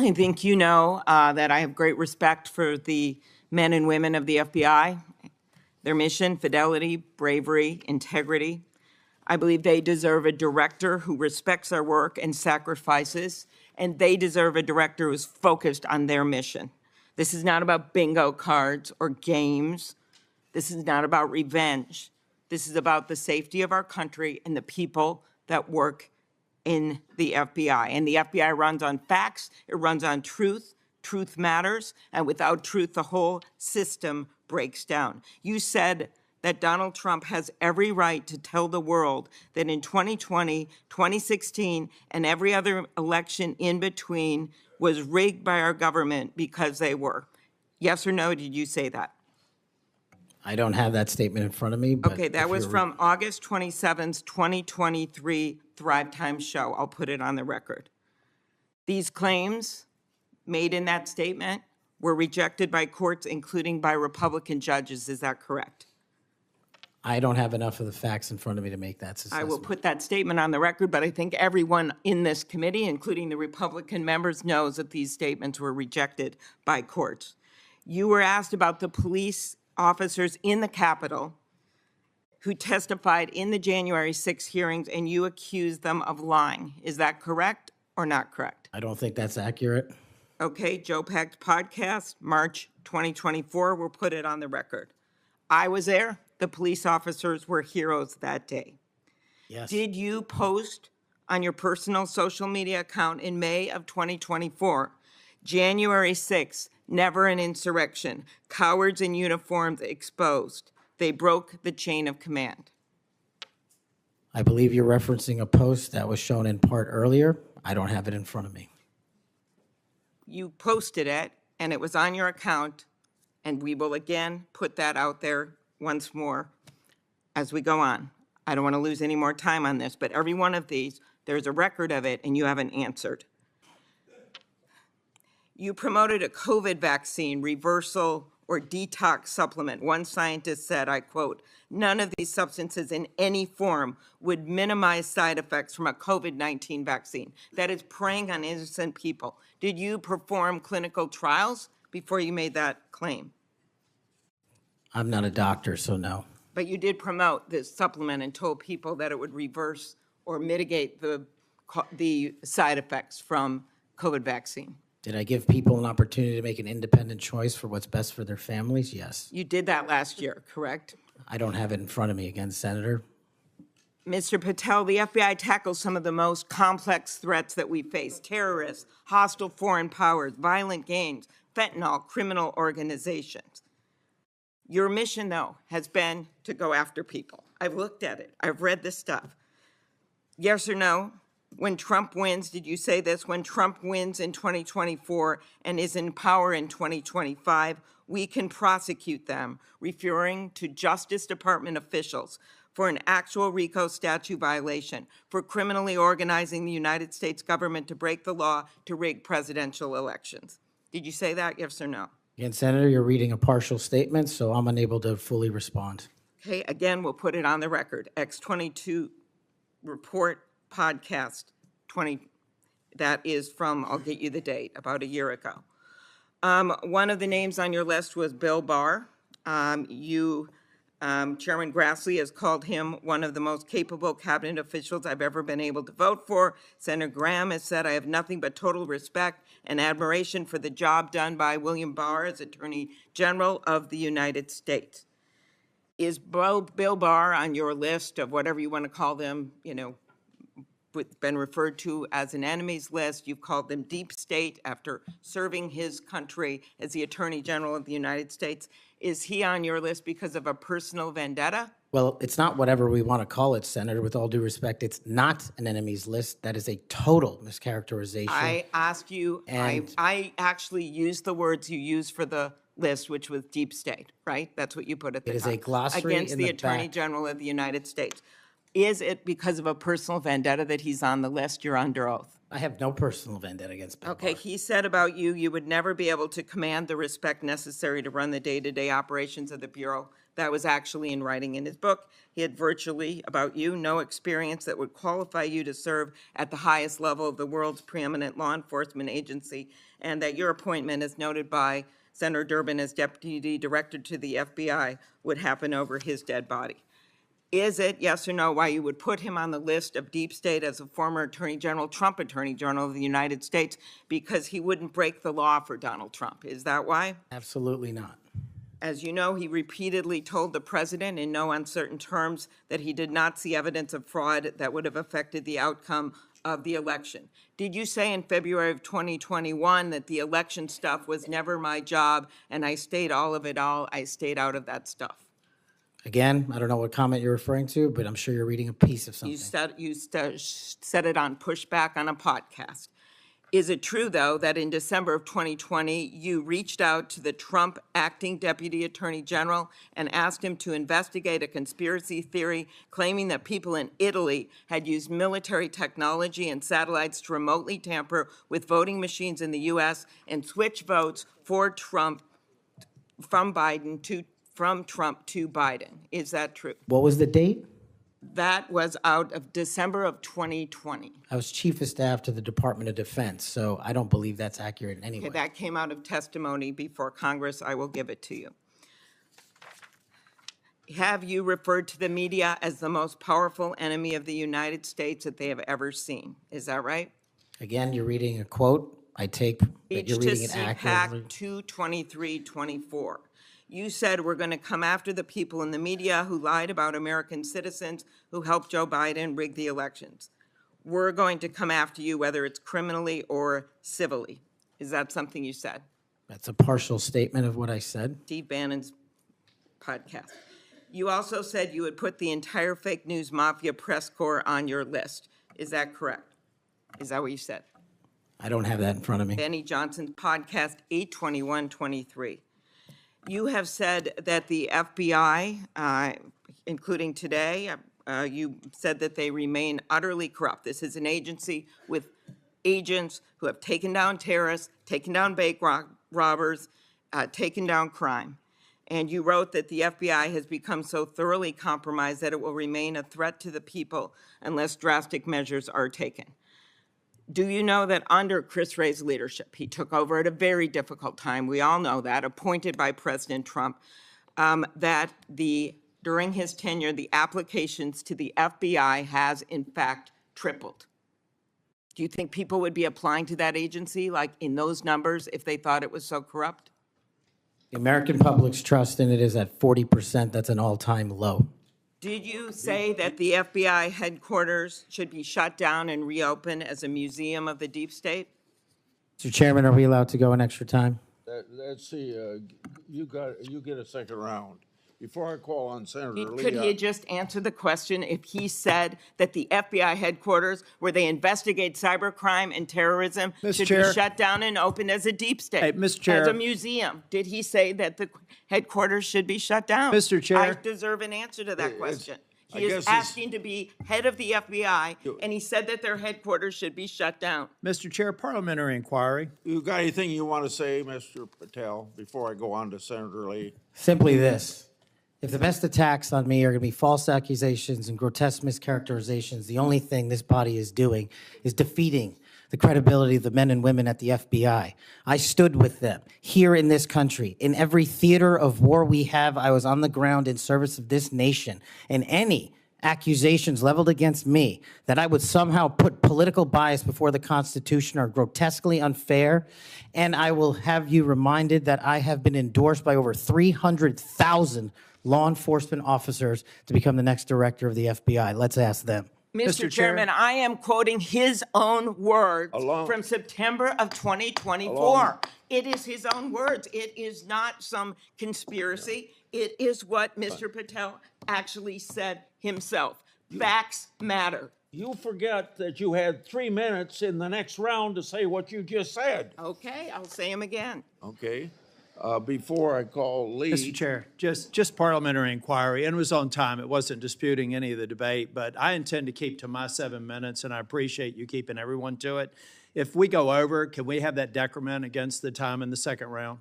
I think you know that I have great respect for the men and women of the FBI, their mission, fidelity, bravery, integrity. I believe they deserve a director who respects our work and sacrifices, and they deserve a director who's focused on their mission. This is not about bingo cards or games. This is not about revenge. This is about the safety of our country and the people that work in the FBI. And the FBI runs on facts, it runs on truth. Truth matters, and without truth, the whole system breaks down. You said that Donald Trump has every right to tell the world that in 2020, 2016, and every other election in between was rigged by our government because they were. Yes or no, did you say that? I don't have that statement in front of me, but Okay, that was from August 27th, 2023 Thrive Time show. I'll put it on the record. These claims made in that statement were rejected by courts, including by Republican judges. Is that correct? I don't have enough of the facts in front of me to make that assessment. I will put that statement on the record, but I think everyone in this committee, including the Republican members, knows that these statements were rejected by courts. You were asked about the police officers in the Capitol who testified in the January 6 hearings, and you accused them of lying. Is that correct or not correct? I don't think that's accurate. Okay, Joe Pack's podcast, March 2024, we'll put it on the record. I was there. The police officers were heroes that day. Yes. Did you post on your personal social media account in May of 2024, January 6th, never an insurrection, cowards in uniforms exposed. They broke the chain of command. I believe you're referencing a post that was shown in part earlier. I don't have it in front of me. You posted it, and it was on your account, and we will again put that out there once more as we go on. I don't want to lose any more time on this, but every one of these, there's a record of it, and you haven't answered. You promoted a COVID vaccine reversal or detox supplement. One scientist said, I quote, "None of these substances in any form would minimize side effects from a COVID-19 vaccine." That is preying on innocent people. Did you perform clinical trials before you made that claim? I'm not a doctor, so no. But you did promote this supplement and told people that it would reverse or mitigate the side effects from COVID vaccine. Did I give people an opportunity to make an independent choice for what's best for their families? Yes. You did that last year, correct? I don't have it in front of me again, Senator. Mr. Patel, the FBI tackles some of the most complex threats that we face: terrorists, hostile foreign powers, violent gangs, fentanyl, criminal organizations. Your mission, though, has been to go after people. I've looked at it. I've read this stuff. Yes or no? When Trump wins, did you say this? When Trump wins in 2024 and is in power in 2025, we can prosecute them, referring to Justice Department officials, for an actual RICO statute violation, for criminally organizing the United States government to break the law to rig presidential elections. Did you say that, yes or no? Again, Senator, you're reading a partial statement, so I'm unable to fully respond. Okay, again, we'll put it on the record. X22 report podcast 20, that is from, I'll get you the date, about a year ago. One of the names on your list was Bill Barr. Chairman Grassley has called him one of the most capable cabinet officials I've ever been able to vote for. Senator Graham has said, I have nothing but total respect and admiration for the job done by William Barr as Attorney General of the United States. Is Bill Barr on your list of whatever you want to call them, been referred to as an enemies list? You've called them deep state after serving his country as the Attorney General of the United States. Is he on your list because of a personal vendetta? Well, it's not whatever we want to call it, Senator. With all due respect, it's not an enemies list. That is a total mischaracterization. I asked you, I actually used the words you used for the list, which was deep state, right? That's what you put at the top. It is a glossary against in the the Attorney back. General of the United States. Is it because of a personal vendetta that he's on the list? You're under oath. I have no personal vendetta against Bill Okay, Barr. he said about you, you would never be able to command the respect necessary to run the day-to-day operations of the Bureau. That was actually in writing in his book. He had virtually, about you, no experience that would qualify you to serve at the highest level of the world's preeminent law enforcement agency, and that your appointment, as noted by Senator Durbin as Deputy Director to the FBI, would happen over his dead body. Is it, yes or no, why you would put him on the list of deep state as a former Attorney General, Trump Attorney General of the United States, because he wouldn't break the law for Donald Trump? Is that why? Absolutely not. As you know, he repeatedly told the president in no uncertain terms that he did not see evidence of fraud that would have affected the outcome of the election. Did you say in February of 2021 that the election stuff was never my job and I stayed out of that stuff? Again, I don't know what comment you're referring to, but I'm sure you're reading a piece of something. You said it on Pushback on a podcast. Is it true, though, that in December of 2020, you reached out to the Trump acting Deputy Attorney General and asked him to investigate a conspiracy theory claiming that people in Italy had used military technology and satellites to remotely tamper with voting machines in the U.S. and switch votes for Trump from Trump to Biden? Is that true? What was the date? That was out of December of 2020. I was Chief of Staff to the Department of Defense, so I don't believe that's accurate in any way. Okay, that came out of testimony before Congress. I will give it to you. Have you referred to the media as the most powerful enemy of the United States that they have ever seen? Is that right? Again, you're reading a quote. I take that you're reading it accurately. CPAC 223-24. You said we're going to come after the people in the media who lied about American citizens who helped Joe Biden rig the elections. We're going to come after you whether it's criminally or civilly. Is that something you said? That's a partial statement of what I said. Steve Bannon's podcast. You also said you would put the entire fake news mafia press corps on your list. Is that correct? Is that what you said? I don't have that in front of me. Benny Johnson's podcast, 8/21/23. You have said that the FBI, including today, you said that they remain utterly corrupt. This is an agency with agents who have taken down terrorists, taken down bank robbers, taken down crime. And you wrote that the FBI has become so thoroughly compromised that it will remain a threat to the people unless drastic measures are taken. Do you know that under Chris Wray's leadership, he took over at a very difficult time, we all know that, appointed by President Trump, that during his tenure, the applications to the FBI has in fact tripled? Do you think people would be applying to that agency like in those numbers if they thought it was so corrupt? The American public's trust in it is at 40%. That's an all-time low. Did you say that the FBI headquarters should be shut down and reopened as a museum of the deep state? Mr. Chairman, are we allowed to go an extra time? Let's see, you get a second round. Before I call on Senator Lee. Could he just answer the question if he said that the FBI headquarters, where they investigate cybercrime and terrorism, should be shut down and opened as a deep state? Hey, Mr. Chair. As a museum? Did he say that the headquarters should be shut down? Mr. Chair. I deserve an answer to that question. He is asking to be head of the FBI, and he said that their headquarters should be shut down. Mr. Chair, parliamentary inquiry. You got anything you want to say, Mr. Patel, before I go on to Senator Lee? Simply this. If the best attacks on me are going to be false accusations and grotesque mischaracterizations, the only thing this body is doing is defeating the credibility of the men and women at the FBI. I stood with them here in this country. In every theater of war we have, I was on the ground in service of this nation. And any accusations leveled against me that I would somehow put political bias before the Constitution are grotesquely unfair. And I will have you reminded that I have been endorsed by over 300,000 law enforcement officers to become the next director of the FBI. Let's ask them. Mr. Chairman, I am quoting his own words from September of 2024. It is his own words. It is not some conspiracy. It is what Mr. Patel actually said himself. Facts matter. You forget that you had 3 minutes in the next round to say what you just said. Okay, I'll say them again. Okay. before I call Lee. Mr. Chair, just parliamentary inquiry, and it was on time. It wasn't disputing any of the debate, but I intend to keep to my 7 minutes, and I appreciate you keeping everyone to it. If we go over, can we have that decrement against the time in the second round?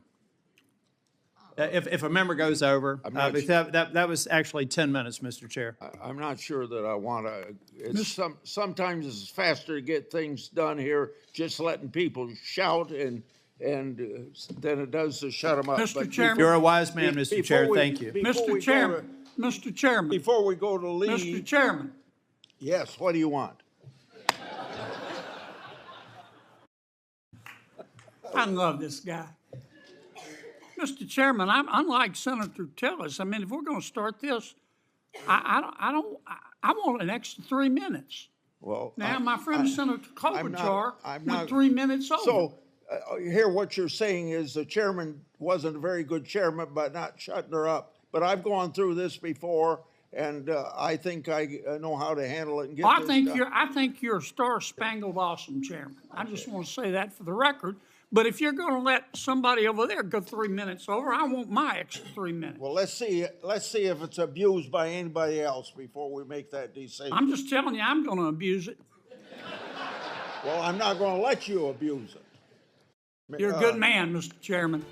If a member goes over, not that was actually 10 minutes, Mr. Chair. I'm not sure that I want to, sometimes it's faster to get things done here, just letting people shout and than it does to shut them up. Mr. But Chairman. You're a wise man, Mr. before Chair. we- Thank you. before we Mr. go Chairman, Mr. Chairman, Before we go to Lee. Mr. Chairman, Yes, what do you want? I love this guy. Mr. Chairman, I'm unlike Senator Tillis. I mean, if we're going to start this, I want an extra 3 minutes. Well. Now, my friend Senator I'm Klobuchar not- went 3 minutes over. So, here, what you're saying is the chairman wasn't a very good chairman by not shutting her up. But I've gone through this before, and I think I know how to handle it and get this done. I think you're a star-spangled awesome chairman. I just want to say that for the record. But if you're going to let somebody over there go 3 minutes over, I want my extra 3 minutes. Well, let's see if it's abused by anybody else before we make that decision. I'm just telling you, I'm going to abuse it. Well, I'm not gonna let you abuse it. You're a good man, Mr. Chairman.